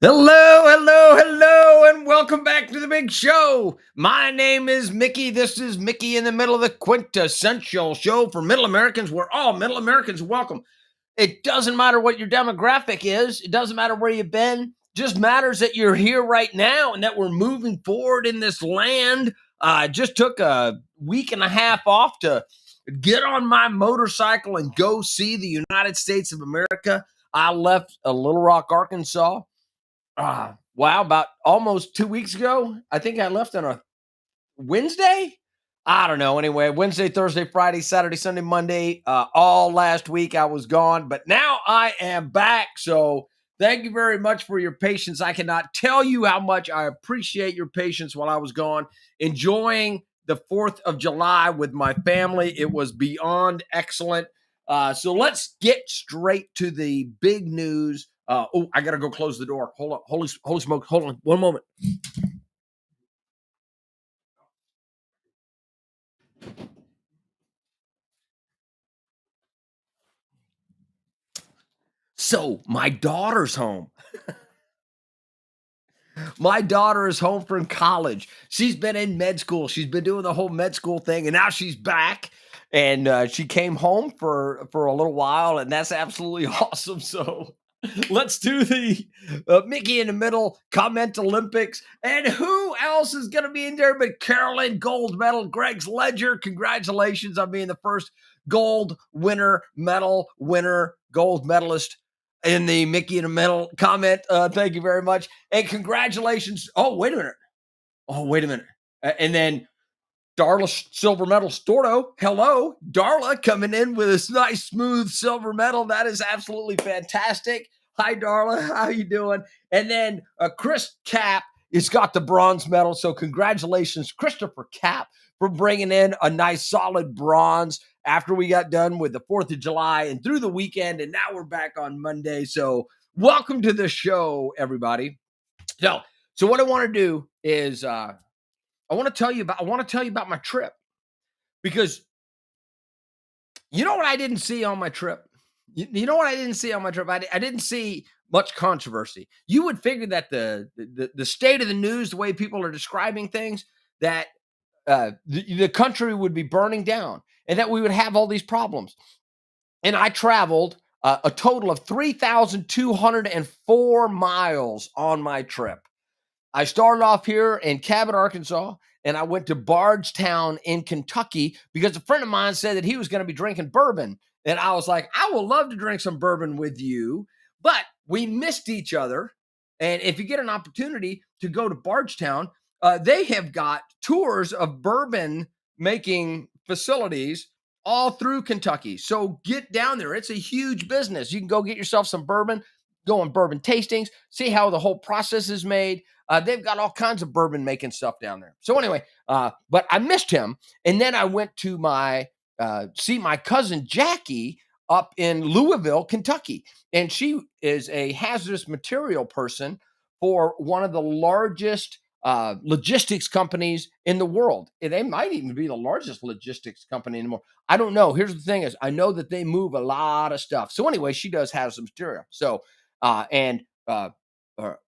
Hello, and welcome back to the big show. My name is Mickey. This is Mickey in the Middle, of the quintessential show for middle Americans where all middle Americans are welcome. It doesn't matter what your demographic is, it doesn't matter where you've been, just matters that you're here right now and that we're moving forward in this land. I just took a week and a half off to get on my motorcycle and go see the United States of America. I left Little Rock, Arkansas wow, about almost 2 weeks ago. I think I left on a Wednesday. I don't know. Anyway, Wednesday, Thursday, Friday, Saturday, Sunday, Monday. All last week I was gone, but now I am back. So thank you very much for your patience. I cannot tell you how much I appreciate your patience while I was gone, enjoying the 4th of July with my family. It was beyond excellent. So let's get straight to the big news. I got to go close the door. Hold on. Holy smoke. Hold on one moment. So my daughter's home. My daughter is home from college. She's been in med school. She's been doing the whole med school thing, and now she's back. And she came home for a little while, and that's absolutely awesome. So let's do the Mickey in the Middle comment Olympics. And who else is going to be in there but Carolyn gold medal, Greg's Ledger? Congratulations on being the first gold medalist in the Mickey in the Middle comment. Thank you very much. And congratulations. Oh, wait a minute. And then Darla silver medal Storto. Hello, Darla coming in with this nice smooth silver medal. That is absolutely fantastic. Hi, Darla. How you doing? And then Chris Cap has got the bronze medal. So congratulations, Christopher Cap, for bringing in a nice solid bronze after we got done with the 4th of July and through the weekend. And now we're back on Monday. So welcome to the show, everybody. So what I want to do is I want to tell you about my trip, because you know what I didn't see on my trip? You know what I didn't see on my trip? I didn't see much controversy. You would figure that the state of the news, the way people are describing things, that the country would be burning down and that we would have all these problems. And I traveled a total of 3,204 miles on my trip. I started off here in Cabot, Arkansas, and I went to Bardstown in Kentucky because a friend of mine said that he was going to be drinking bourbon. And I was like, I would love to drink some bourbon with you. But we missed each other. And if you get an opportunity to go to Bardstown, they have got tours of bourbon making facilities all through Kentucky. So get down there. It's a huge business. You can go get yourself some bourbon, go on bourbon tastings, see how the whole process is made. They've got all kinds of bourbon making stuff down there. So anyway, but I missed him, and then I went to see my cousin Jackie up in Louisville, Kentucky, and she is a hazardous material person for one of the largest logistics companies in the world. And they might even be the largest logistics company anymore. I don't know. Here's the thing: is I know that they move a lot of stuff. So anyway, she does hazardous material. So and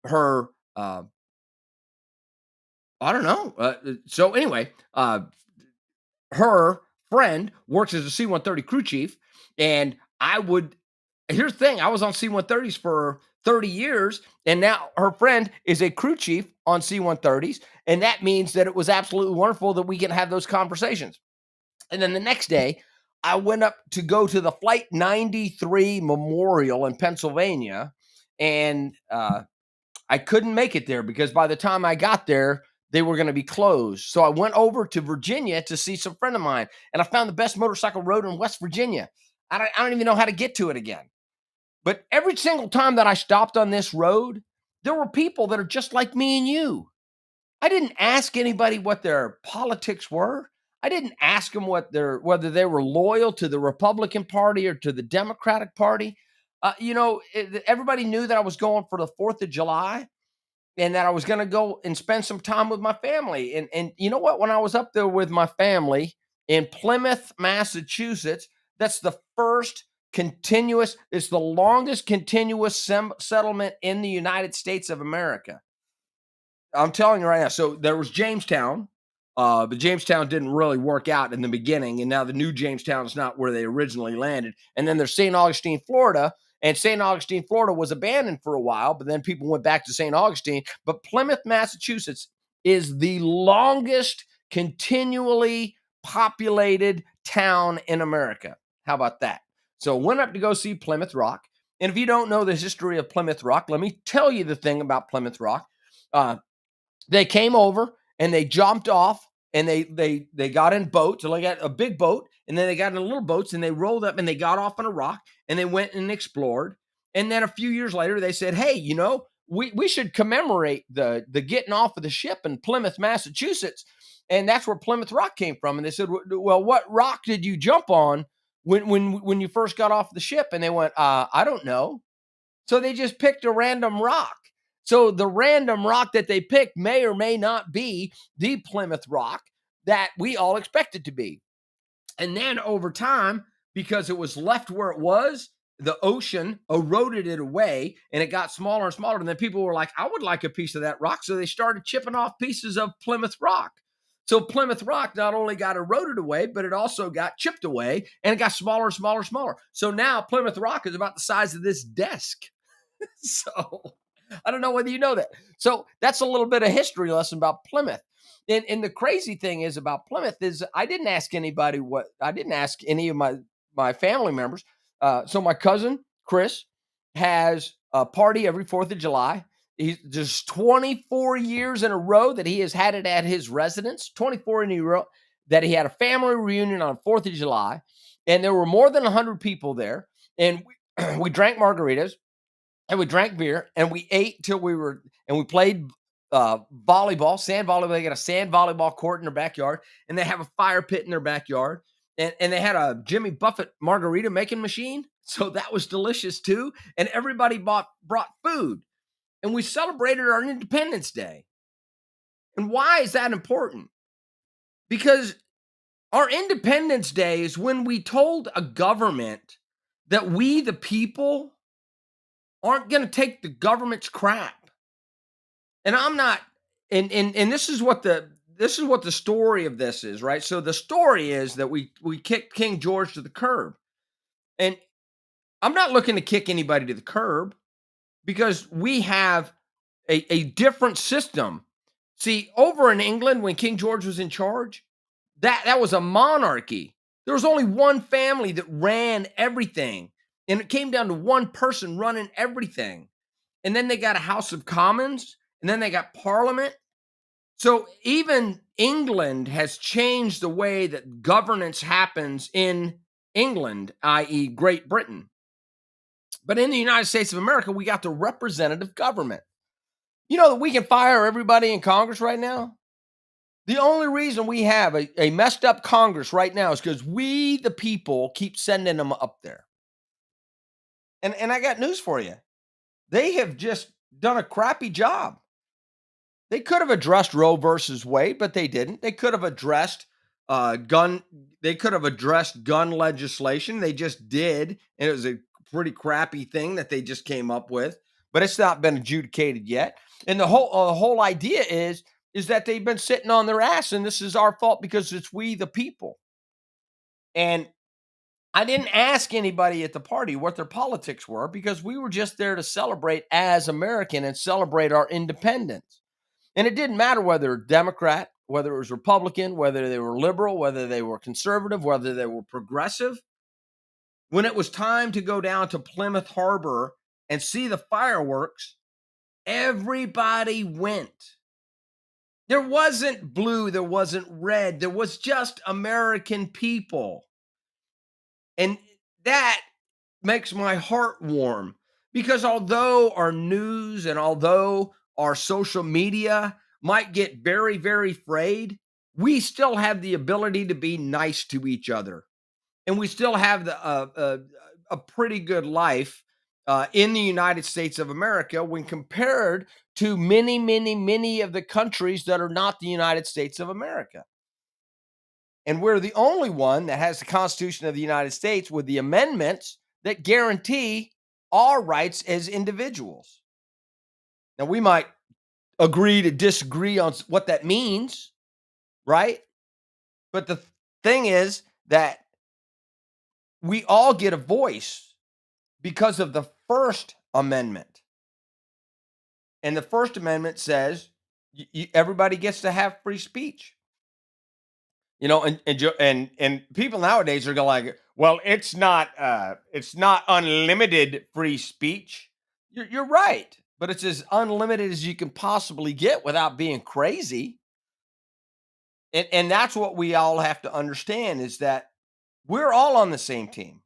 her I don't know. So anyway, her friend works as a C-130 crew chief, and I would. Here's the thing: I was on C-130s for 30 years, and now her friend is a crew chief on C-130s, and that means that it was absolutely wonderful that we can have those conversations. And then the next day, I went up to go to the Flight 93 Memorial in Pennsylvania, and I couldn't make it there because by the time I got there, they were going to be closed. So I went over to Virginia to see some friend of mine, and I found the best motorcycle road in West Virginia. I don't even know how to get to it again. But every single time that I stopped on this road, there were people that are just like me and you. I didn't ask anybody what their politics were. I didn't ask them whether they were loyal to the Republican Party or to the Democratic Party. Everybody knew that I was going for the 4th of July and that I was going to go and spend some time with my family. And you know what? When I was up there with my family in Plymouth, Massachusetts, that's the first It's the longest continuous settlement in the United States of America. I'm telling you right now. So there was Jamestown, but Jamestown didn't really work out in the beginning, and now the new Jamestown is not where they originally landed. And then there's St. Augustine, Florida, and St. Augustine, Florida was abandoned for a while, but then people went back to St. Augustine. But Plymouth, Massachusetts is the longest continually populated town in America. How about that? So went up to go see Plymouth Rock. And if you don't know the history of Plymouth Rock, let me tell you the thing about Plymouth Rock. They came over and they jumped off and they got in boats. So they got a big boat and then they got in little boats and they rolled up and they got off on a rock and they went and explored. And then a few years later, they said, "Hey, we should commemorate the getting off of the ship in Plymouth, Massachusetts." And that's where Plymouth Rock came from. And they said, "Well, what rock did you jump on when you first got off the ship?" And they went, "I don't know." So they just picked a random rock. So the random rock that they picked may or may not be the Plymouth Rock that we all expect it to be. And then over time, because it was left where it was, the ocean eroded it away and it got smaller and smaller. And then people were like, "I would like a piece of that rock." So they started chipping off pieces of Plymouth Rock. So Plymouth Rock not only got eroded away, but it also got chipped away and it got smaller and smaller and smaller. So now Plymouth Rock is about the size of this desk. So I don't know whether you know that. So that's a little bit of history lesson about Plymouth. And the crazy thing is about Plymouth is I didn't ask any of my family members. So my cousin Chris has a party every 4th of July. He's just 24 years in a row that he has had it at his residence, 24 in a row that he had a family reunion on 4th of July. And there were more than 100 people there. And we drank margaritas and we drank beer and we ate till we played volleyball, sand volleyball. They got a sand volleyball court in their backyard and they have a fire pit in their backyard. And they had a Jimmy Buffett margarita making machine. So that was delicious too. And everybody brought food and we celebrated our Independence Day. And why is that important? Because our Independence Day is when we told a government that we, the people, aren't going to take the government's crap. And I'm not, and this is what the story of this is, right? So the story is that we kicked King George to the curb. And I'm not looking to kick anybody to the curb because we have a different system. See, over in England, when King George was in charge, that was a monarchy. There was only one family that ran everything. And it came down to one person running everything. And then they got a House of Commons, and then they got Parliament. So even England has changed the way that governance happens in England, i.e., Great Britain. But in the United States of America, we got the representative government. You know that we can fire everybody in Congress right now? The only reason we have a messed up Congress right now is because we, the people, keep sending them up there. And I got news for you. They have just done a crappy job. They could have addressed Roe versus Wade, but they didn't. They could have addressed gun. They could have addressed gun legislation. They just did, and it was a pretty crappy thing that they just came up with. But it's not been adjudicated yet. And the whole idea is that they've been sitting on their ass, and this is our fault because it's we the people. And I didn't ask anybody at the party what their politics were because we were just there to celebrate as American and celebrate our independence. And it didn't matter whether Democrat, whether it was Republican, whether they were liberal, whether they were conservative, whether they were progressive. When it was time to go down to Plymouth Harbor and see the fireworks, everybody went. There wasn't blue, there wasn't red, there was just American people. And that makes my heart warm because although our news and although our social media might get very, very frayed, we still have the ability to be nice to each other. And we still have a pretty good life in the United States of America when compared to many, many, many of the countries that are not the United States of America. And we're the only one that has the Constitution of the United States with the amendments that guarantee our rights as individuals. Now, we might agree to disagree on what that means, right? But the thing is that we all get a voice because of the First Amendment. And the First Amendment says everybody gets to have free speech. You know, and people nowadays are going like, well, it's not unlimited free speech. You're right, but it's as unlimited as you can possibly get without being crazy. And that's what we all have to understand is that we're all on the same team.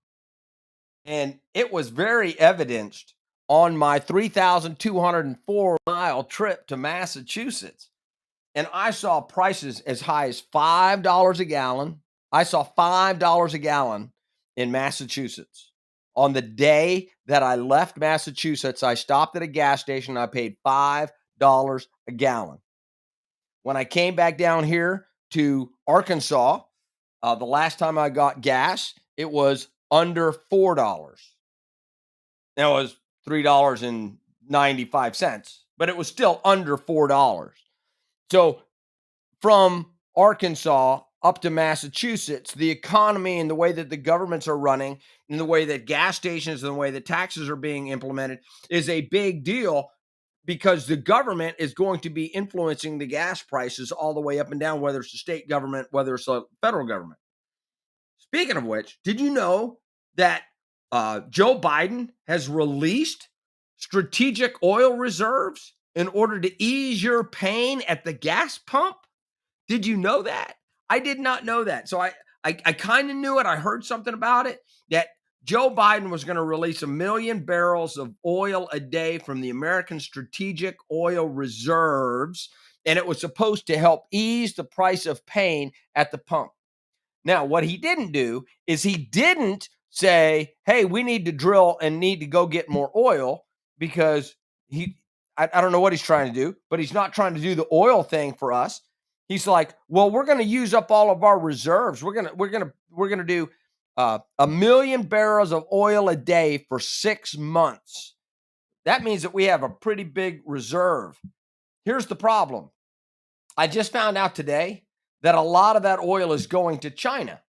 And it was very evidenced on my 3,204-mile trip to Massachusetts. And I saw prices as high as $5 a gallon. I saw $5 a gallon in Massachusetts. On the day that I left Massachusetts, I stopped at a gas station. I paid $5 a gallon. When I came back down here to Arkansas, the last time I got gas, it was under $4. That was $3.95, but it was still under $4. So from Arkansas up to Massachusetts, the economy and the way that the governments are running and the way that gas stations and the way that taxes are being implemented is a big deal because the government is going to be influencing the gas prices all the way up and down, whether it's the state government, whether it's the federal government. Speaking of which, did you know that Joe Biden has released strategic oil reserves in order to ease your pain at the gas pump? Did you know that? I did not know that. So I kind of knew it. I heard something about it that Joe Biden was going to release 1 million barrels of oil a day from the American Strategic Oil Reserves, and it was supposed to help ease the price of pain at the pump. Now, what he didn't do is he didn't say, hey, we need to drill and need to go get more oil because I don't know what he's trying to do, but he's not trying to do the oil thing for us. He's like, well, we're going to use up all of our reserves. We're going to do 1 million barrels of oil a day for 6 months. That means that we have a pretty big reserve. Here's the problem. I just found out today that a lot of that oil is going to China.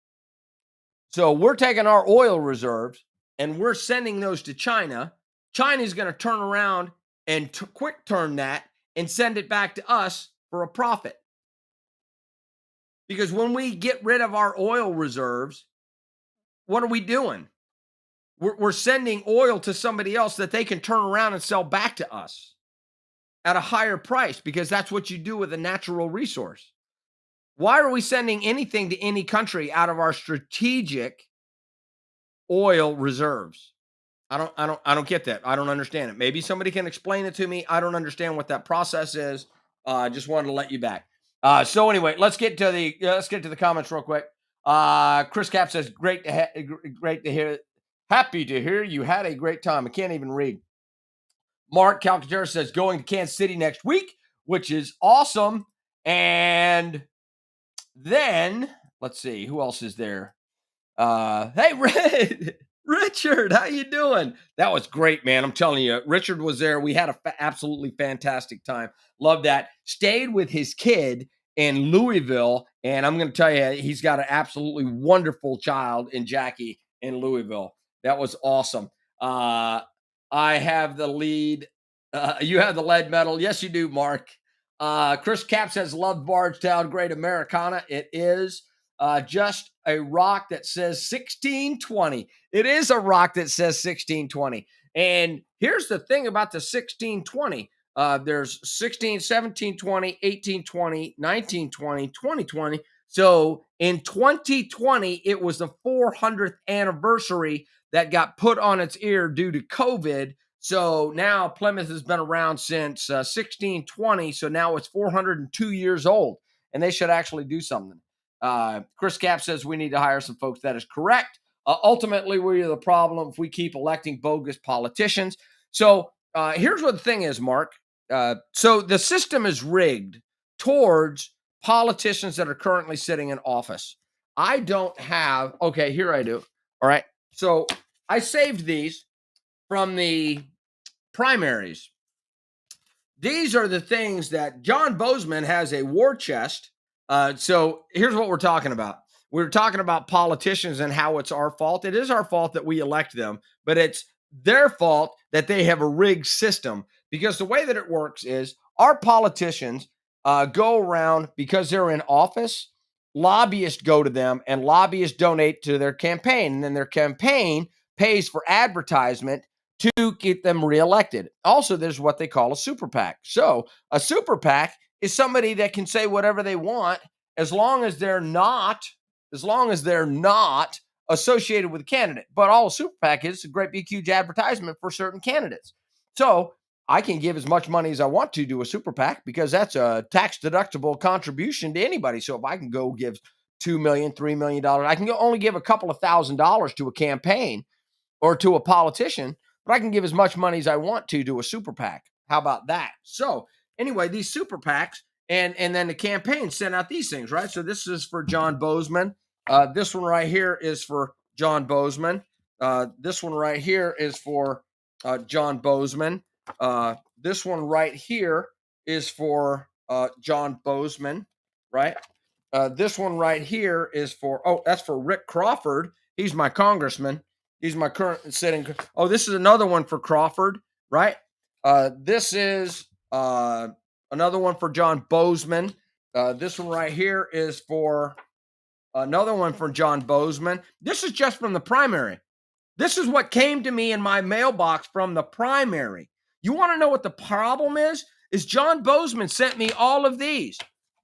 So we're taking our oil reserves and we're sending those to China. China's going to turn around and quick turn that and send it back to us for a profit. Because when we get rid of our oil reserves, what are we doing? We're sending oil to somebody else that they can turn around and sell back to us at a higher price because that's what you do with a natural resource. Why are we sending anything to any country out of our strategic oil reserves? I don't get that. I don't understand it. Maybe somebody can explain it to me. I don't understand what that process is. I just wanted to let you back. So anyway, let's get to the comments real quick. Chris Cap says, great to hear. Happy to hear you had a great time. I can't even read. Mark Calcaterra says, going to Kansas City next week, which is awesome. And then let's see who else is there. Hey, Richard, how you doing? That was great, man. I'm telling you, Richard was there. We had a absolutely fantastic time. Love that. Stayed with his kid in Louisville, and I'm going to tell you, he's got an absolutely wonderful child in Jackie in Louisville. That was awesome. I have the lead. You have the lead medal. Yes, you do, Mark. Chris Cap says, love Bardstown, great Americana. It is just a rock that says 1620. It is a rock that says 1620. And here's the thing about the 1620. There's 16, 17, 20, 18, 20, 19, 20, 2020. So in 2020, it was the 400th anniversary that got put on its ear due to COVID. So now Plymouth has been around since 1620. So now it's 402 years old, and they should actually do something. Chris Cap says we need to hire some folks. That is correct. Ultimately, we're the problem if we keep electing bogus politicians. So here's what the thing is, Mark. So the system is rigged towards politicians that are currently sitting in office. I don't have, okay, here I do. All right. So I saved these from the primaries. These are the things that John Bozeman has a war chest. So here's what we're talking about. We're talking about politicians and how it's our fault. It is our fault that we elect them, but it's their fault that they have a rigged system, because the way that it works is our politicians go around because they're in office. Lobbyists go to them and lobbyists donate to their campaign. And then their campaign pays for advertisement to get them reelected. Also, there's what they call a super PAC. So, a super PAC is somebody that can say whatever they want as long as they're not, associated with a candidate. But all a super PAC is a great big huge advertisement for certain candidates. So, I can give as much money as I want to a super PAC because that's a tax deductible contribution to anybody. So, if I can go give $2 million, $3 million, I can only give a couple of $1,000s to a campaign or to a politician, but I can give as much money as I want to a super PAC. How about that? So anyway, these super PACs and then the campaign sent out these things, right? So this is for John Bozeman. This one right here is for John Bozeman. This one right here is for John Bozeman. This one right here is for John Bozeman, right? This one right here is for, that's for Rick Crawford. He's my congressman. He's my current sitting. Oh, this is another one for Crawford, right? This is another one for John Bozeman. This one right here is for another one for John Bozeman. This is just from the primary. This is what came to me in my mailbox from the primary. You want to know what the problem is? Is John Bozeman sent me all of these.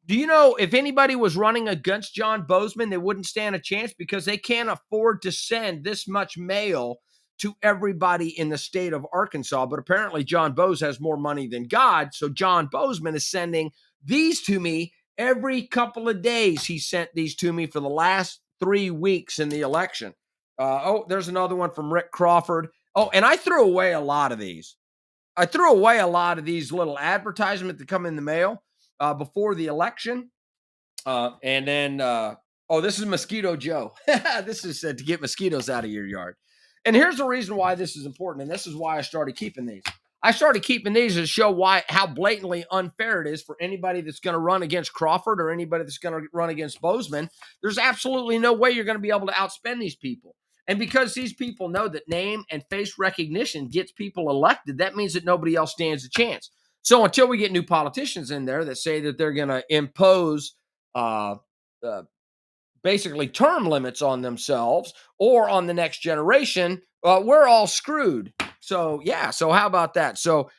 Do you know if anybody was running against John Bozeman, they wouldn't stand a chance because they can't afford to send this much mail to everybody in the state of Arkansas. But apparently John Bose has more money than God. So John Bozeman is sending these to me every couple of days. He sent these to me for the last 3 weeks in the election. There's another one from Rick Crawford. Oh, and I threw away a lot of these. I threw away a lot of these little advertisements that come in the mail before the election. And then, this is Mosquito Joe. This is to get mosquitoes out of your yard. And here's the reason why this is important. And this is why I started keeping these. I started keeping these to show how blatantly unfair it is for anybody that's going to run against Crawford or anybody that's going to run against Bozeman. There's absolutely no way you're going to be able to outspend these people. And because these people know that name and face recognition gets people elected, that means that nobody else stands a chance. So until we get new politicians in there that say that they're going to impose basically term limits on themselves or on the next generation, we're all screwed. So, yeah. So how about that? So,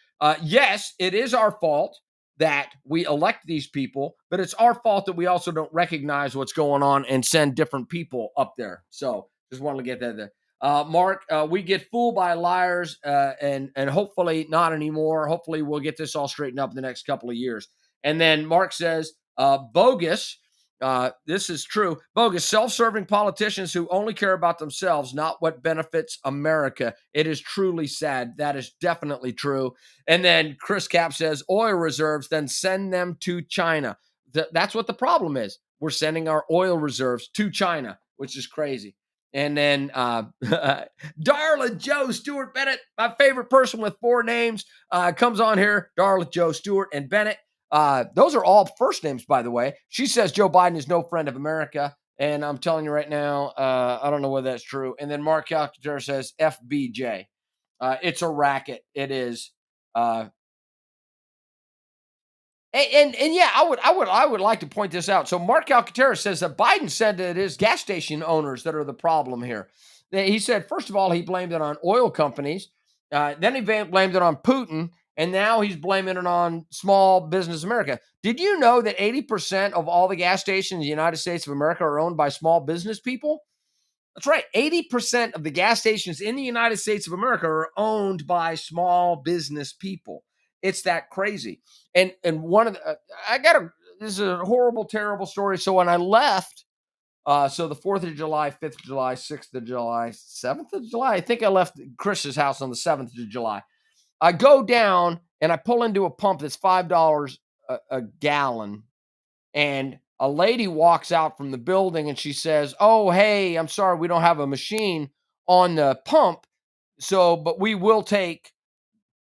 yes, it is our fault that we elect these people, but it's our fault that we also don't recognize what's going on and send different people up there. So just wanted to get that there. Mark, we get fooled by liars, and hopefully not anymore. Hopefully we'll get this all straightened up in the next couple of years. And then Mark says, bogus. This is true. Bogus, self-serving politicians who only care about themselves, not what benefits America. It is truly sad. That is definitely true. And then Chris Cap says, oil reserves, then send them to China. That's what the problem is. We're sending our oil reserves to China, which is crazy. And then Darla Joe Stewart Bennett, my favorite person with 4 names, comes on here. Darla Joe Stewart and Bennett. Those are all first names, by the way. She says Joe Biden is no friend of America. And I'm telling you right now, I don't know whether that's true. And then Mark Calcaterra says FBJ. It's a racket. It is. And yeah, I would like to point this out. So Mark Calcaterra says that Biden said that it is gas station owners that are the problem here. He said, first of all, he blamed it on oil companies. Then he blamed it on Putin. And now he's blaming it on small business America. Did you know that 80% of all the gas stations in the United States of America are owned by small business people? That's right. 80% of the gas stations in the United States of America are owned by small business people. It's that crazy. And one of the, this is a horrible, terrible story. So when I left, so the 4th of July, 5th of July, 6th of July, 7th of July, I think I left Chris's house on the 7th of July. I go down and I pull into a pump that's $5 a gallon. And a lady walks out from the building and she says, oh, hey, I'm sorry, we don't have a machine on the pump. So, but we will take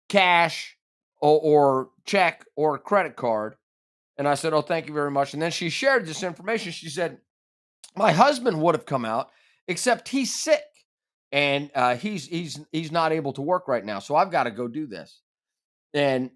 cash or check or credit card. And I said, oh, thank you very much. And then she shared this information. She said, my husband would have come out, except he's sick and he's not able to work right now. So I've got to go do this. And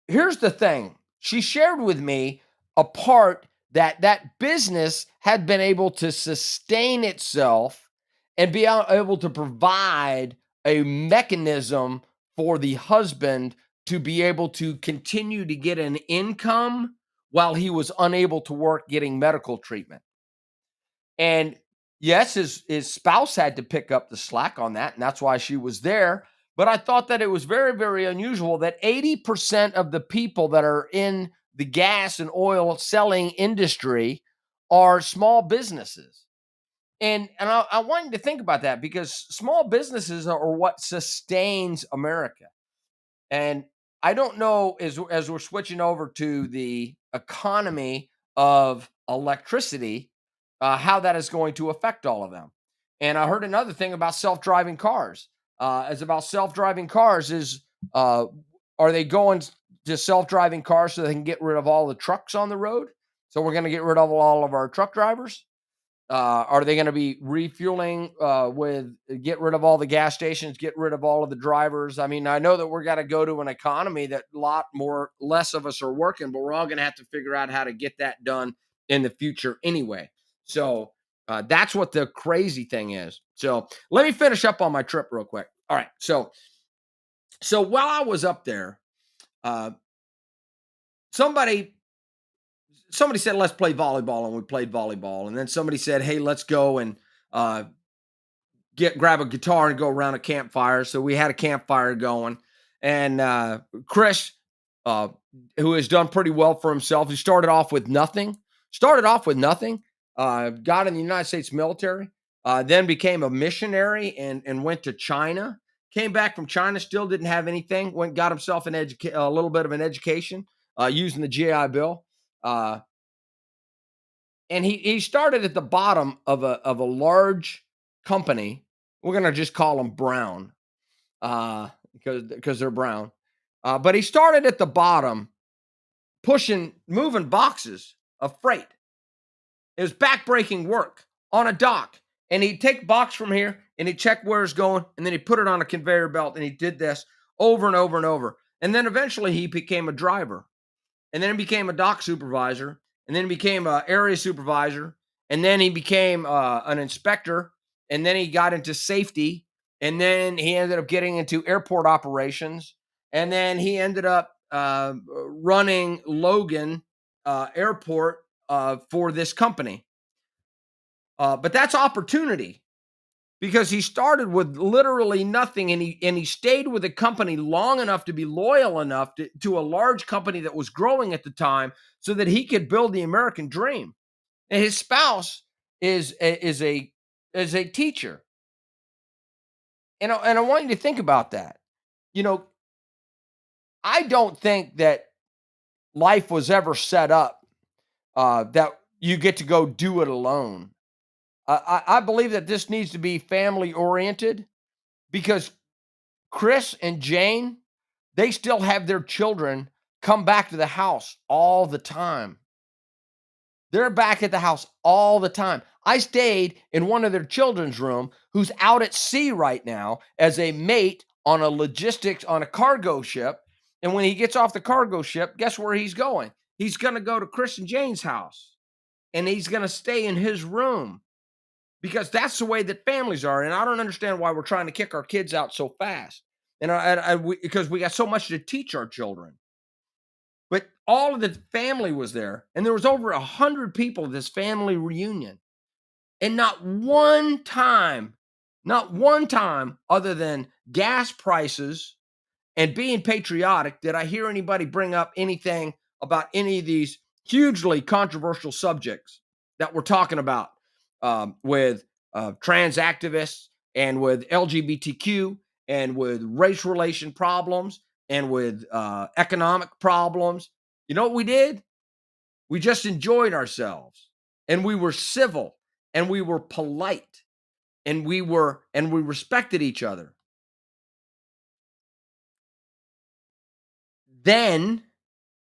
here's the thing. She shared with me a part that business had been able to sustain itself and be able to provide a mechanism for the husband to be able to continue to get an income while he was unable to work getting medical treatment. And yes, his spouse had to pick up the slack on that, and that's why she was there. But I thought that it was very, very unusual that 80% of the people that are in the gas and oil selling industry are small businesses. And I wanted to think about that because small businesses are what sustains America. And I don't know as we're switching over to the economy of electricity, how that is going to affect all of them. And I heard another thing about self-driving cars. As about self-driving cars is are they going to self-driving cars so they can get rid of all the trucks on the road? So we're going to get rid of all of our truck drivers. Are they going to be refueling with get rid of all the gas stations, get rid of all of the drivers? I mean, I know that we're got to go to an economy that less of us are working, but we're all going to have to figure out how to get that done in the future anyway. So that's what the crazy thing is. So let me finish up on my trip real quick. All right. So while I was up there, uh, somebody somebody said, let's play volleyball. And we played volleyball. And then somebody said, hey, let's go and uh, grab a guitar and go around a campfire. So we had a campfire going. And Chris, uh, who has done pretty well for himself, he started off with nothing, got in the United States military, then became a missionary and went to China. Came back from China, still didn't have anything. Went got himself a little bit of an education using the GI Bill. Uh, and he started at the bottom of a large company. We're gonna just call them Brown, because they're brown. But he started at the bottom, moving boxes of freight. It was backbreaking work on a dock, and he'd take a box from here and he'd check where it's going, and then he'd put it on a conveyor belt, and he did this over and over and over. And then eventually he became a driver, and then he became a dock supervisor, and then he became an area supervisor, and then he became an inspector, and then he got into safety, and then he ended up getting into airport operations, and then he ended up running Logan Airport for this company. But that's opportunity because he started with literally nothing, and he stayed with the company long enough to be loyal enough to a large company that was growing at the time so that he could build the American dream. And his spouse is a teacher. And I want you to think about that. You know, I don't think that life was ever set up that you get to go do it alone. I believe that this needs to be family oriented because Chris and Jane, they still have their children come back to the house all the time. They're back at the house all the time. I stayed in one of their children's room who's out at sea right now as a mate on a cargo ship. And when he gets off the cargo ship, guess where he's going? He's going to go to Chris and Jane's house and he's going to stay in his room because that's the way that families are. And I don't understand why we're trying to kick our kids out so fast. Because we got so much to teach our children. But all of the family was there, and there was over 100 people at this family reunion. And not one time other than gas prices and being patriotic did I hear anybody bring up anything about any of these hugely controversial subjects that we're talking about with trans activists and with LGBTQ and with race relation problems and with economic problems. You know what we did? We just enjoyed ourselves and we were civil and we were polite, and we respected each other. Then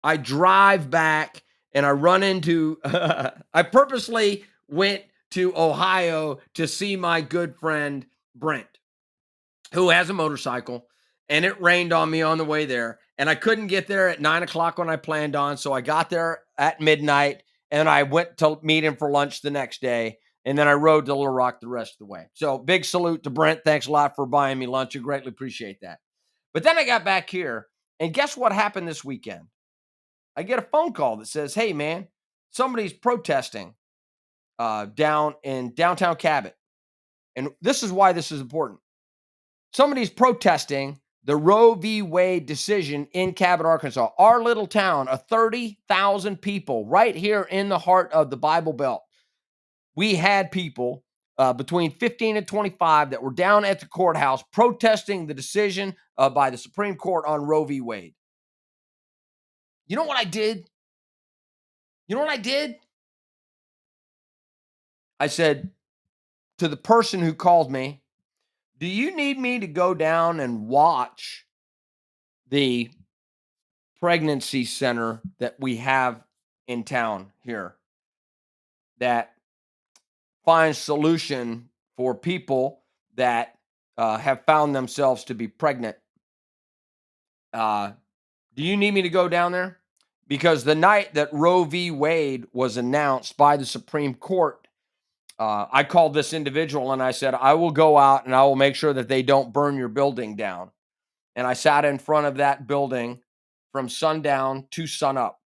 I drive back and I run into I purposely went to Ohio to see my good friend Brent, who has a motorcycle, and it rained on me on the way there. And I couldn't get there at 9 o'clock when I planned on. So I got there at midnight and I went to meet him for lunch the next day. And then I rode to Little Rock the rest of the way. So big salute to Brent. Thanks a lot for buying me lunch. I greatly appreciate that. But then I got back here, and guess what happened this weekend? I get a phone call that says, "Hey, man, somebody's protesting down in downtown Cabot." And this is why this is important. Somebody's protesting the Roe v. Wade decision in Cabot, Arkansas, our little town of 30,000 people right here in the heart of the Bible Belt. We had people between 15 and 25 that were down at the courthouse protesting the decision by the Supreme Court on Roe v. Wade. You know what I did? You know what I did? I said to the person who called me, "Do you need me to go down and watch the pregnancy center that we have in town here that finds solution for people that have found themselves to be pregnant? Do you need me to go down there?" Because the night that Roe v. Wade was announced by the Supreme Court, I called this individual and I said, "I will go out and I will make sure that they don't burn your building down." And I sat in front of that building from sundown to sunup,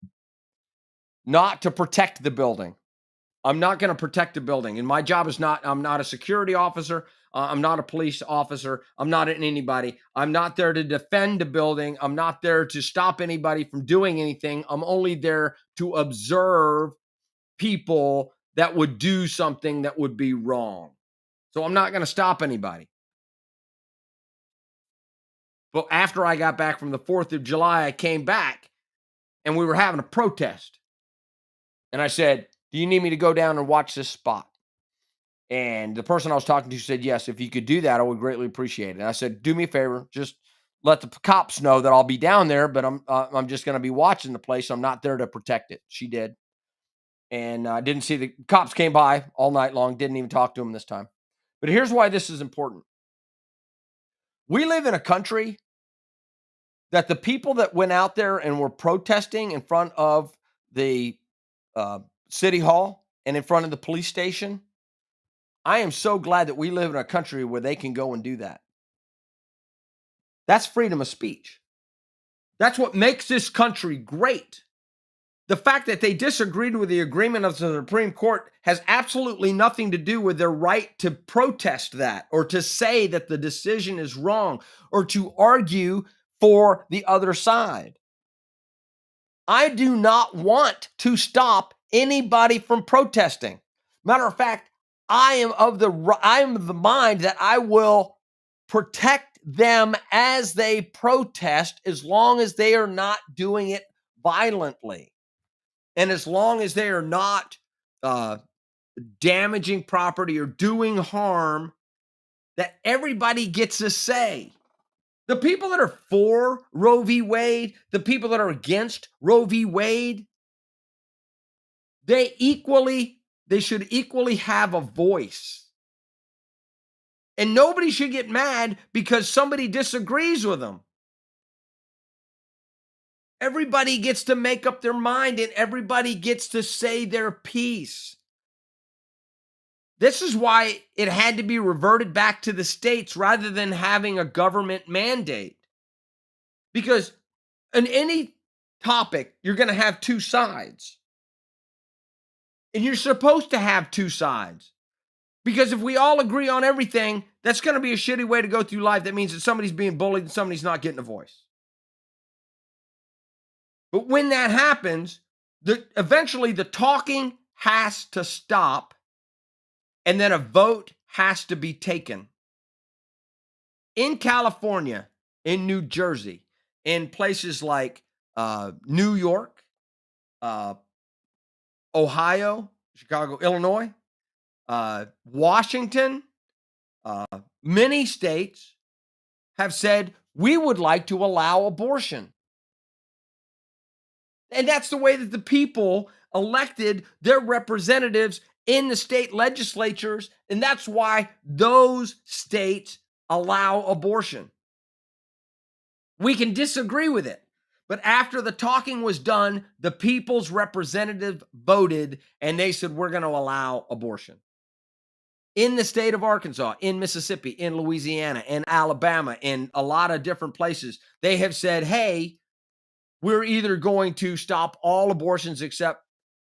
not to protect the building. I'm not going to protect the building. And my job is not, I'm not a security officer. I'm not a police officer. I'm not anybody. I'm not there to defend the building. I'm not there to stop anybody from doing anything. I'm only there to observe people that would do something that would be wrong. So I'm not going to stop anybody. But after I got back from the 4th of July, I came back and we were having a protest. And I said, "Do you need me to go down and watch this spot?" And the person I was talking to said, "Yes, if you could do that, I would greatly appreciate it." And I said, "Do me a favor, just let the cops know that I'll be down there, but I'm just going to be watching the place. I'm not there to protect it." She did. And I didn't see the cops came by all night long, didn't even talk to them this time. But here's why this is important. We live in a country that the people that went out there and were protesting in front of the uh, city hall and in front of the police station, I am so glad that we live in a country where they can go and do that. That's freedom of speech. That's what makes this country great. The fact that they disagreed with the agreement of the Supreme Court has absolutely nothing to do with their right to protest that or to say that the decision is wrong or to argue for the other side. I do not want to stop anybody from protesting. Matter of fact, I am of the mind that I will protect them as they protest as long as they are not doing it violently. And as long as they are not damaging property or doing harm, that everybody gets a say. The people that are for Roe v. Wade, the people that are against Roe v. Wade, they should equally have a voice. And nobody should get mad because somebody disagrees with them. Everybody gets to make up their mind and everybody gets to say their piece. This is why it had to be reverted back to the states rather than having a government mandate. Because in any topic, you're going to have two sides. And you're supposed to have two sides. Because if we all agree on everything, that's going to be a shitty way to go through life. That means that somebody's being bullied and somebody's not getting a voice. But when that happens, eventually the talking has to stop and then a vote has to be taken. In California, in New Jersey, in places like New York, Ohio, Chicago, Illinois, Washington, many states have said we would like to allow abortion. And that's the way that the people elected their representatives in the state legislatures. And that's why those states allow abortion. We can disagree with it. But after the talking was done, the people's representative voted and they said, we're going to allow abortion. In the state of Arkansas, in Mississippi, in Louisiana, in Alabama, in a lot of different places, they have said, hey, we're either going to stop all abortions except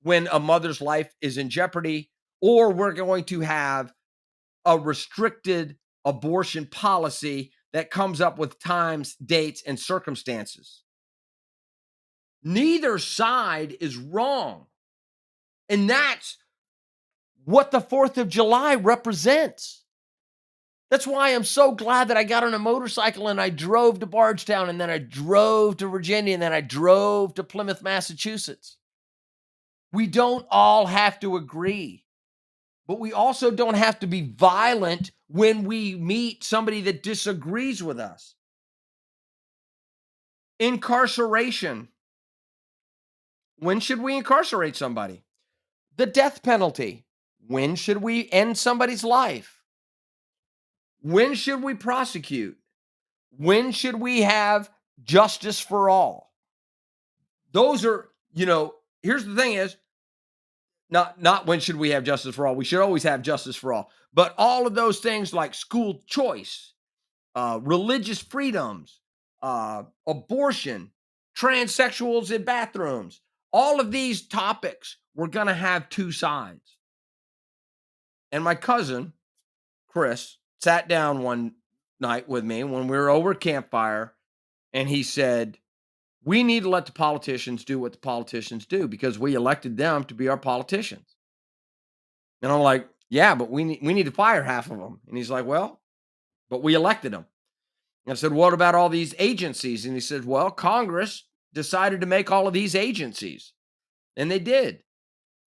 when a mother's life is in jeopardy, or we're going to have a restricted abortion policy that comes up with times, dates, and circumstances. Neither side is wrong. And that's what the 4th of July represents. That's why I'm so glad that I got on a motorcycle and I drove to Bardstown, and then I drove to Virginia, and then I drove to Plymouth, Massachusetts. We don't all have to agree, but we also don't have to be violent when we meet somebody that disagrees with us. Incarceration. When should we incarcerate somebody? The death penalty. When should we end somebody's life? When should we prosecute? When should we have justice for all? Those are, here's the thing is, not when should we have justice for all. We should always have justice for all. But all of those things like school choice, religious freedoms, abortion, transsexuals in bathrooms, all of these topics, we're going to have two sides. And my cousin, Chris, sat down one night with me when we were over campfire, and he said, we need to let the politicians do what the politicians do because we elected them to be our politicians. And I'm like, yeah, but we need to fire half of them. And he's like, well, but we elected them. And I said, what about all these agencies? And he said, well, Congress decided to make all of these agencies. And they did.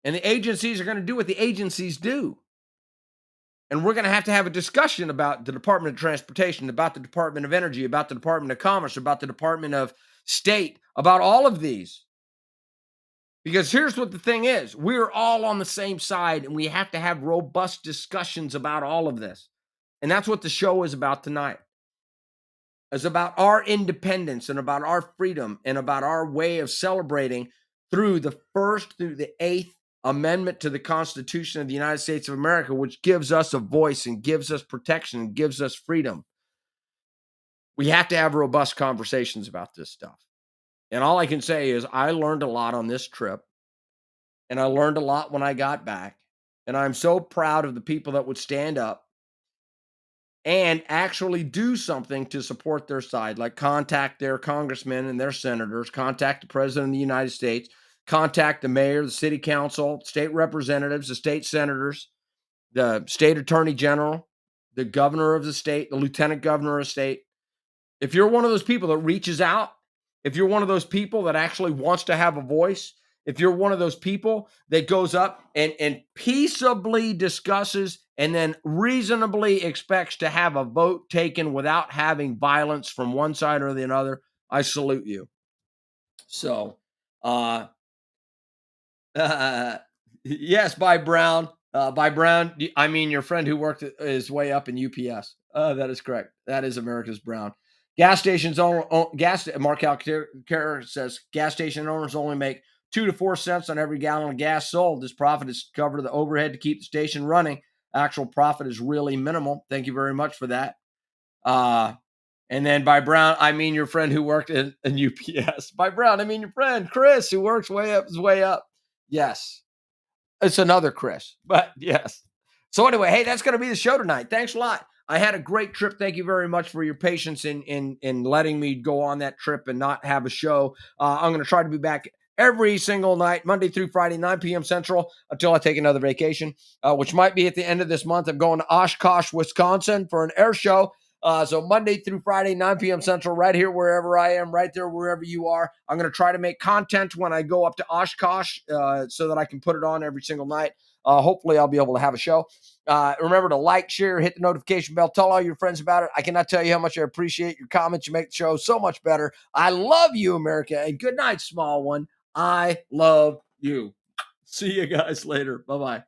And the agencies are going to do what the agencies do. And we're going to have a discussion about the Department of Transportation, about the Department of Energy, about the Department of Commerce, about the Department of State, about all of these. Because here's what the thing is. We're all on the same side, and we have to have robust discussions about all of this. And that's what the show is about tonight. It's about our independence and about our freedom and about our way of celebrating through the 1st through the 8th Amendment to the Constitution of the United States of America, which gives us a voice and gives us protection and gives us freedom. We have to have robust conversations about this stuff. And all I can say is I learned a lot on this trip, and I learned a lot when I got back. And I'm so proud of the people that would stand up and actually do something to support their side, like contact their congressmen and their senators, contact the president of the United States, contact the mayor, the city council, state representatives, the state senators, the state attorney general, the governor of the state, the lieutenant governor of the state. If you're one of those people that reaches out, if you're one of those people that actually wants to have a voice, if you're one of those people that goes up and peaceably discusses and then reasonably expects to have a vote taken without having violence from one side or the other, I salute you. So, yes, by Brown. By Brown, I mean your friend who worked his way up in UPS. That is correct. That is America's Brown. Gas stations Mark Alcater says gas station owners only make 2 to 4 cents on every gallon of gas sold. This profit is to cover the overhead to keep the station running. Actual profit is really minimal. Thank you very much for that. And then by Brown, I mean your friend who worked in UPS. By Brown, I mean your friend Chris who works way up his way up. Yes. It's another Chris, but yes. So anyway, hey, that's going to be the show tonight. Thanks a lot. I had a great trip. Thank you very much for your patience in letting me go on that trip and not have a show. I'm going to try to be back every single night, Monday through Friday, 9 p.m. Central, until I take another vacation, which might be at the end of this month. I'm going to Oshkosh, Wisconsin for an air show. So Monday through Friday, 9 p.m. Central, right here wherever I am, right there wherever you are. I'm going to try to make content when I go up to Oshkosh so that I can put it on every single night. Hopefully, I'll be able to have a show. Remember to like, share, hit the notification bell, tell all your friends about it. I cannot tell you how much I appreciate your comments. You make the show so much better. I love you, America, and good night, small one. I love you. See you guys later. Bye-bye.